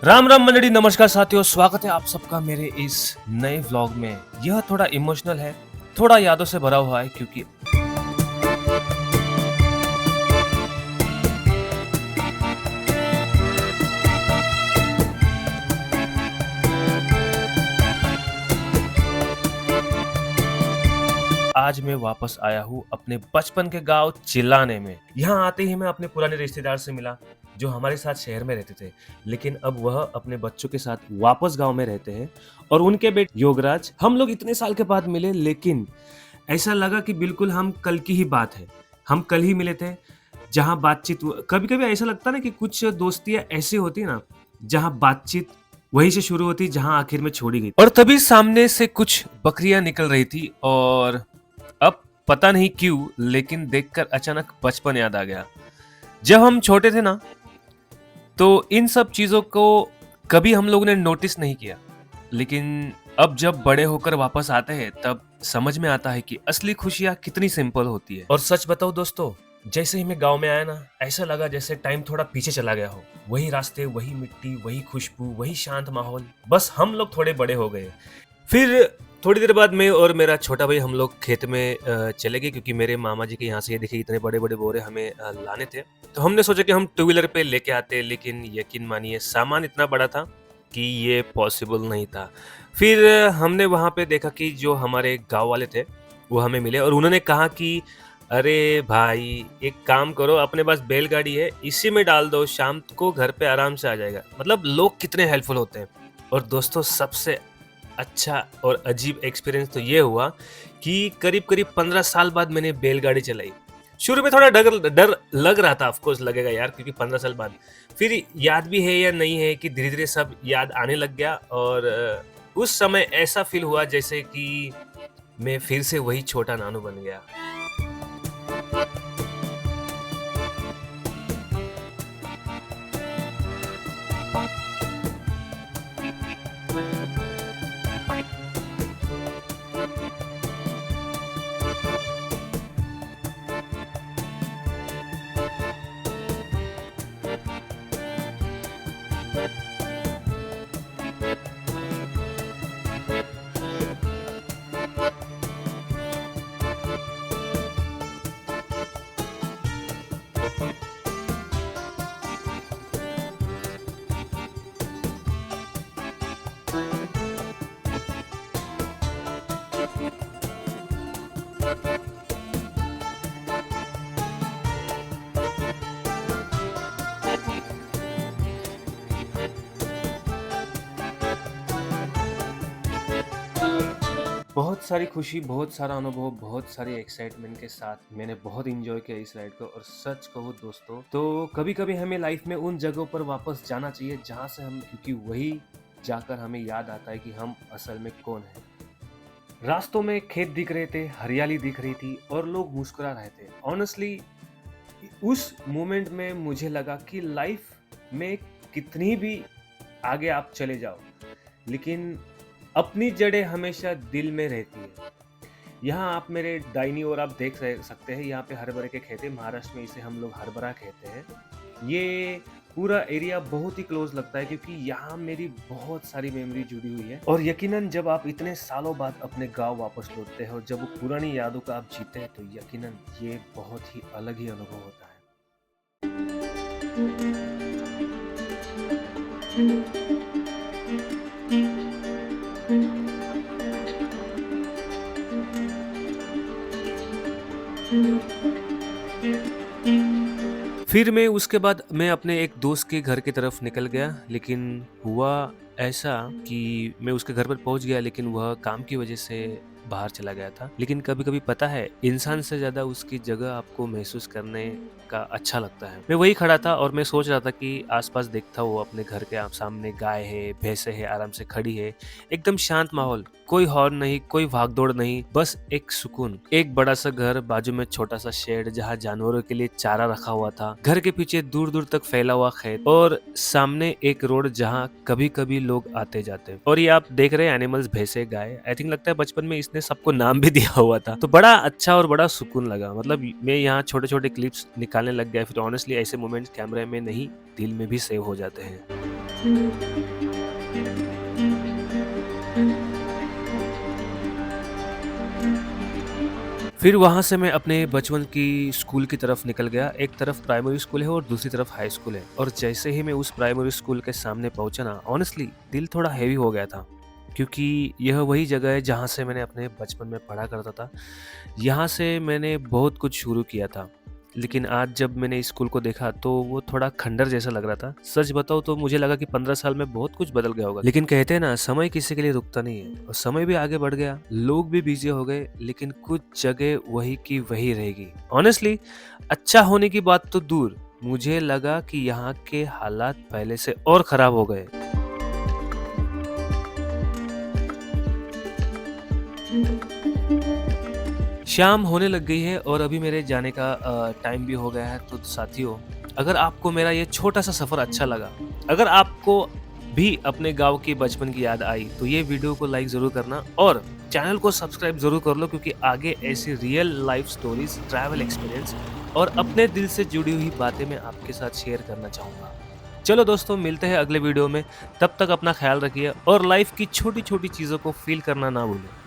राम राम मंडली, नमस्कार साथियों, स्वागत है आप सबका मेरे इस नए व्लॉग में। यह थोड़ा इमोशनल है, थोड़ा यादों से भरा हुआ है क्योंकि आज मैं वापस आया हूँ अपने बचपन के गांव चिल्लाने में। यहाँ आते ही मैं अपने पुराने रिश्तेदार से मिला जो हमारे साथ शहर में रहते थे, लेकिन अब वह अपने बच्चों के साथ वापस गांव में रहते हैं और उनके बेटे योगराज। हम लोग इतने साल के बाद मिले, लेकिन ऐसा लगा कि बिल्कुल हम कल की ही बात है। हम कल ही मिले थे, जहाँ बातचीत कभी कभी ऐसा लगता ना कि कुछ दोस्तियां ऐसी होती ना, जहाँ बातचीत वहीं से शुरू होती जहाँ आखिर में छोड़ी गई। और तभी सामने से कुछ बकरियां निकल रही थी और अब पता नहीं क्यों, लेकिन देखकर अचानक बचपन याद आ गया। जब हम छोटे थे ना, तो इन सब चीजों को कभी हम लोगों ने नोटिस नहीं किया, लेकिन अब जब बड़े होकर वापस आते हैं तब समझ में आता है कि असली खुशियाँ कितनी सिंपल होती है। और सच बताओ दोस्तों, जैसे ही मैं गांव में आया ना, ऐसा लगा जैसे टाइम थोड़ा पीछे चला गया हो। वही रास्ते, वही मिट्टी, वही खुशबू, वही शांत माहौल, बस हम लोग थोड़े बड़े हो गए। फिर थोड़ी देर बाद मैं और मेरा छोटा भाई हम लोग खेत में चले गए, क्योंकि मेरे मामा जी के यहाँ से ये देखिए इतने बड़े बड़े बोरे हमें लाने थे। तो हमने सोचा कि हम टू व्हीलर पे लेके आते, लेकिन यकीन मानिए सामान इतना बड़ा था कि ये पॉसिबल नहीं था। फिर हमने वहाँ पे देखा कि जो हमारे गांव वाले थे वो हमें मिले और उन्होंने कहा कि अरे भाई, एक काम करो, अपने पास बैलगाड़ी है, इसी में डाल दो, शाम को घर पे आराम से आ जाएगा। मतलब लोग कितने हेल्पफुल होते हैं। और दोस्तों, सबसे अच्छा और अजीब एक्सपीरियंस तो ये हुआ कि करीब करीब 15 साल बाद मैंने बैलगाड़ी चलाई। शुरू में थोड़ा डर डर लग रहा था, ऑफ कोर्स लगेगा यार, क्योंकि 15 साल बाद। फिर याद भी है या नहीं है कि धीरे धीरे सब याद आने लग गया और उस समय ऐसा फील हुआ जैसे कि मैं फिर से वही छोटा नानू बन गया। बहुत सारी खुशी, बहुत सारा अनुभव, बहुत सारी एक्साइटमेंट के साथ मैंने बहुत इंजॉय किया इस राइड को। और सच कहूँ दोस्तों, तो कभी कभी हमें लाइफ में उन जगहों पर वापस जाना चाहिए जहाँ से हम, क्योंकि वही जाकर हमें याद आता है कि हम असल में कौन है। रास्तों में खेत दिख रहे थे, हरियाली दिख रही थी और लोग मुस्कुरा रहे थे। ऑनेस्टली उस मोमेंट में मुझे लगा कि लाइफ में कितनी भी आगे आप चले जाओ, लेकिन अपनी जड़ें हमेशा दिल में रहती है। यहाँ आप मेरे दाहिनी ओर आप देख सकते हैं, यहाँ पे हरभरे के खेत है। महाराष्ट्र में इसे हम लोग हरभरा कहते हैं। ये पूरा एरिया बहुत ही क्लोज लगता है, क्योंकि यहाँ मेरी बहुत सारी मेमोरी जुड़ी हुई है। और यकीनन जब आप इतने सालों बाद अपने गांव वापस लौटते हो, जब वो पुरानी यादों का आप जीते हैं, तो यकीनन ये बहुत ही अलग ही अनुभव होता है। फिर मैं उसके बाद मैं अपने एक दोस्त के घर की तरफ निकल गया, लेकिन हुआ ऐसा कि मैं उसके घर पर पहुंच गया, लेकिन वह काम की वजह से बाहर चला गया था। लेकिन कभी कभी पता है, इंसान से ज्यादा उसकी जगह आपको महसूस करने का अच्छा लगता है। मैं वही खड़ा था और मैं सोच रहा था कि आसपास देखता हूँ, अपने घर के सामने गाय है, भैंसे है, आराम से खड़ी है। एकदम शांत माहौल, कोई हॉर्न नहीं, कोई भागदौड़ नहीं, बस एक सुकून। एक बड़ा सा घर, बाजू में छोटा सा शेड जहाँ जानवरों के लिए चारा रखा हुआ था, घर के पीछे दूर दूर तक फैला हुआ खेत और सामने एक रोड जहाँ कभी कभी लोग आते जाते। और ये आप देख रहे हैं एनिमल्स, भैंसे, गाय। आई थिंक लगता है बचपन में इसने सबको नाम भी दिया हुआ था। तो बड़ा अच्छा और बड़ा सुकून लगा। मतलब मैं यहाँ छोटे छोटे क्लिप्स निकालने लग गया। फिर ऑनेस्टली ऐसे मोमेंट्स कैमरे में नहीं, दिल में भी सेव हो जाते हैं। फिर वहाँ से मैं अपने बचपन की स्कूल की तरफ निकल गया। एक तरफ प्राइमरी स्कूल है और दूसरी तरफ हाई स्कूल है और जैसे ही मैं उस प्राइमरी स्कूल के सामने पहुँचा ना, ऑनेस्टली दिल थोड़ा हेवी हो गया था। क्योंकि यह वही जगह है जहाँ से मैंने अपने बचपन में पढ़ा करता था। यहाँ से मैंने बहुत कुछ शुरू किया था। लेकिन आज जब मैंने इस स्कूल को देखा तो वो थोड़ा खंडर जैसा लग रहा था। सच बताऊँ तो मुझे लगा कि 15 साल में बहुत कुछ बदल गया होगा। लेकिन कहते हैं ना, समय किसी के लिए रुकता नहीं है और समय भी आगे बढ़ गया, लोग भी बिजी हो गए, लेकिन कुछ जगह वही की वही रहेगी। ऑनेस्टली अच्छा होने की बात तो दूर, मुझे लगा कि यहाँ के हालात पहले से और खराब हो गए। शाम होने लग गई है और अभी मेरे जाने का टाइम भी हो गया है। तो साथियों, अगर आपको मेरा ये छोटा-सा सफ़र अच्छा लगा, अगर आपको भी अपने गाँव की बचपन की याद आई, तो ये वीडियो को लाइक ज़रूर करना और चैनल को सब्सक्राइब ज़रूर कर लो, क्योंकि आगे ऐसी real life stories, travel experience और अपने दिल से जुड़ी हुई बातें मैं आपके साथ शेयर करना चाहूँगा। चलो दोस्तों, मिलते हैं अगले वीडियो में। तब तक अपना ख़्याल रखिए और लाइफ़ की छोटी-छोटी चीज़ों को फ़ील करना ना भूलें।